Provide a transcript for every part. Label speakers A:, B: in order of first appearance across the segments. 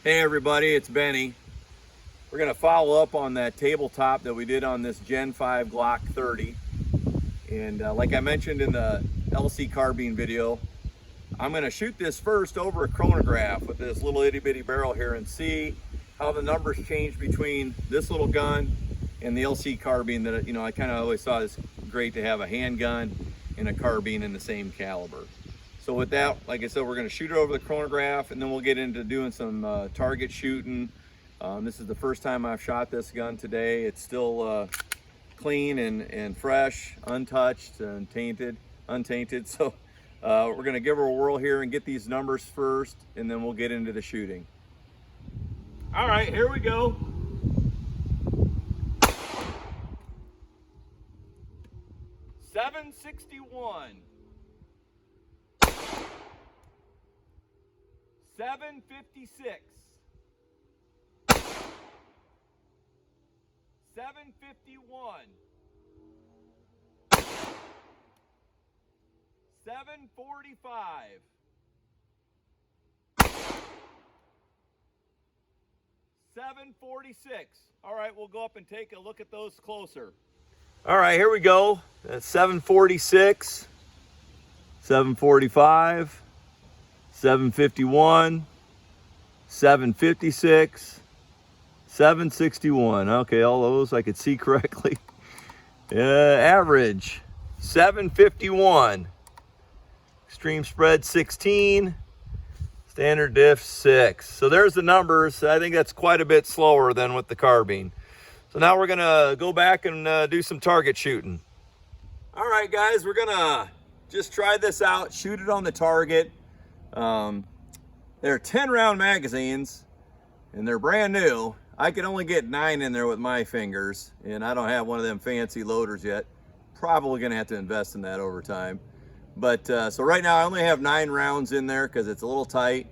A: Hey everybody, it's Benny. We're going to follow up on that tabletop that we did on this Gen 5 Glock 30. And like I mentioned in the LC carbine video, I'm going to shoot this first over a chronograph with this little itty bitty barrel here and see how the numbers change between this little gun and the LC carbine that, I kind of always thought it's great to have a handgun and a carbine in the same caliber. So with that, like I said, we're going to shoot it over the chronograph, and then we'll get into doing some target shooting. This is the first time I've shot this gun today. It's still clean and fresh, untouched and untainted. So we're going to give her a whirl here and get these numbers first, and then we'll get into the shooting. All right, here we go. $761. 756. 751. 745. 746. All right, we'll go up and take a look at those closer. All right, here we go. That's 746, 745, 751, 756, 761. Okay, all those I could see correctly. Average 751. Extreme spread 16. Standard diff 6. So there's the numbers. I think that's quite a bit slower than with the carbine. So now we're gonna go back and do some target shooting. All right, guys, we're gonna just try this out, shoot it on the target. They're 10 round magazines and they're brand new. I can only get 9 in there with my fingers, and I don't have one of them fancy loaders yet. Probably gonna have to invest in that over time. But so right now I only have 9 rounds in there because it's a little tight.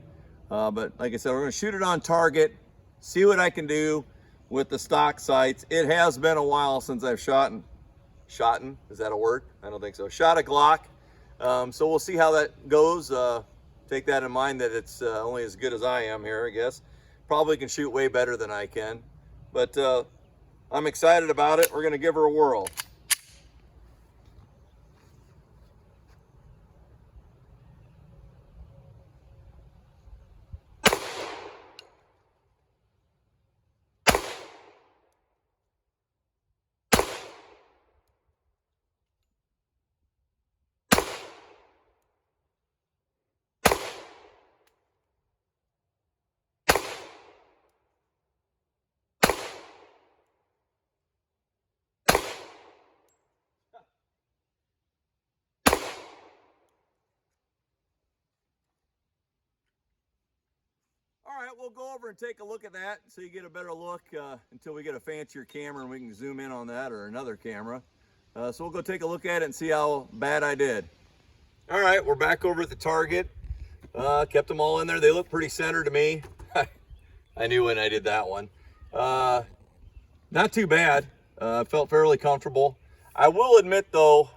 A: But like I said, we're gonna shoot it on target, see what I can do with the stock sights. It has been a while since I've shot, is that a word? I don't think so. Shot a Glock. So we'll see how that goes. Take that in mind that it's only as good as I am here, I guess. Probably can shoot way better than I can. But I'm excited about it. We're gonna give her a whirl. All right, we'll go over and take a look at that so you get a better look until we get a fancier camera and we can zoom in on that or another camera. So we'll go take a look at it and see how bad I did. All right, we're back over at the target. Kept them all in there. They look pretty centered to me. I knew when I did that one. Not too bad. Felt fairly comfortable. I will admit though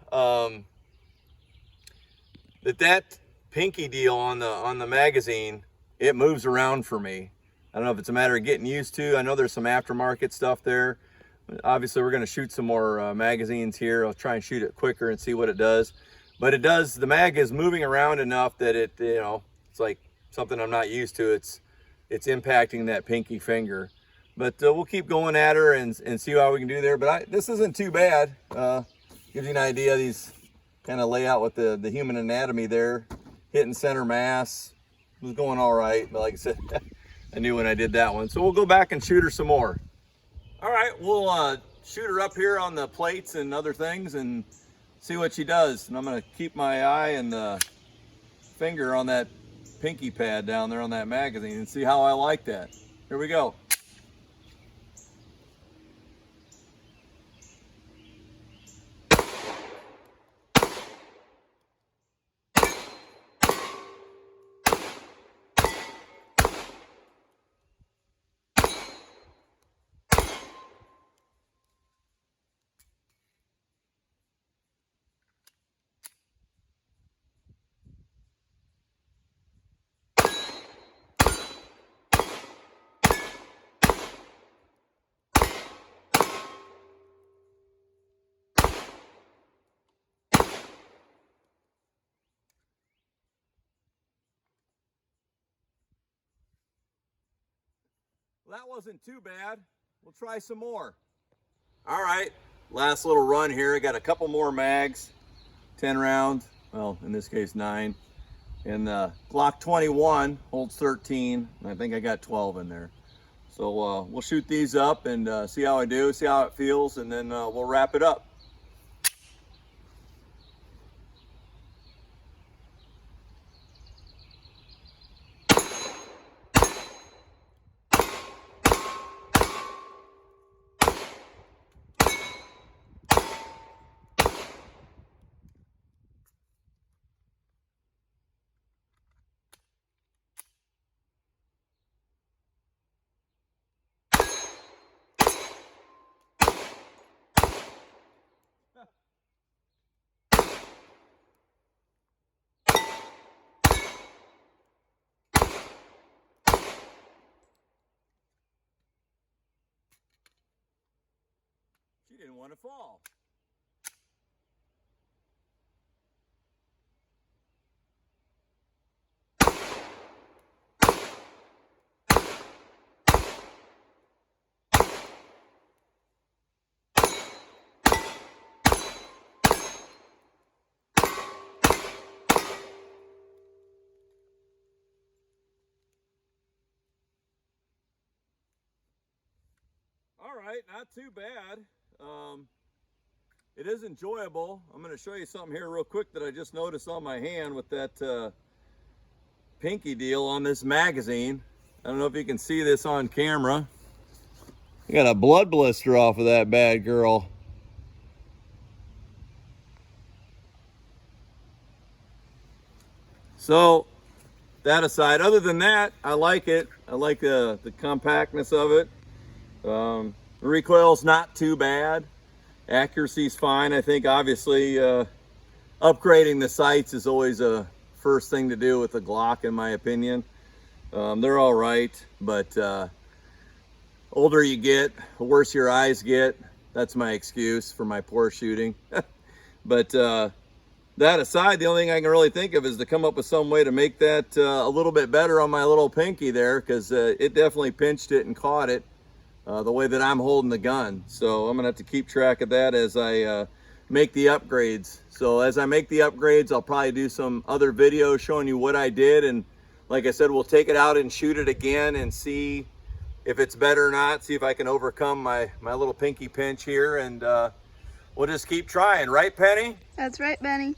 A: that pinky deal on the magazine, it moves around for me. I don't know if it's a matter of getting used to. I know there's some aftermarket stuff there. Obviously, we're gonna shoot some more magazines here. I'll try and shoot it quicker and see what it does. But it does, the mag is moving around enough that it, it's like something I'm not used to. It's impacting that pinky finger. But we'll keep going at her and see how we can do there. But this isn't too bad. Gives you an idea, these kind of lay out with the human anatomy there. Hitting center mass. Was going all right, but like I said, I knew when I did that one. So we'll go back and shoot her some more. All right, we'll shoot her up here on the plates and other things and see what she does. And I'm gonna keep my eye and the finger on that pinky pad down there on that magazine and see how I like that. Here we go. Well, that wasn't too bad. We'll try some more. All right, last little run here. I got a couple more mags, 10 rounds. Well, in this case, 9. And the Glock 21 holds 13. And I think I got 12 in there. So we'll shoot these up and see how I do, see how it feels, and then we'll wrap it up. She didn't want to fall. All right, not too bad. It is enjoyable. I'm going to show you something here real quick that I just noticed on my hand with that pinky deal on this magazine. I don't know if you can see this on camera. I got a blood blister off of that bad girl. So that aside, other than that, I like it. I like the compactness of it. The recoil's not too bad. Accuracy's fine. I think obviously upgrading the sights is always a first thing to do with the Glock, in my opinion. They're all right, but older you get, the worse your eyes get. That's my excuse for my poor shooting. But that aside, the only thing I can really think of is to come up with some way to make that a little bit better on my little pinky there, because it definitely pinched it and caught it. The way that I'm holding the gun. So I'm gonna have to keep track of that as I make the upgrades. So as I make the upgrades, I'll probably do some other videos showing you what I did. And like I said, we'll take it out and shoot it again and see if it's better or not, see if I can overcome my little pinky pinch here. And we'll just keep trying, right, Penny?
B: That's right, Benny.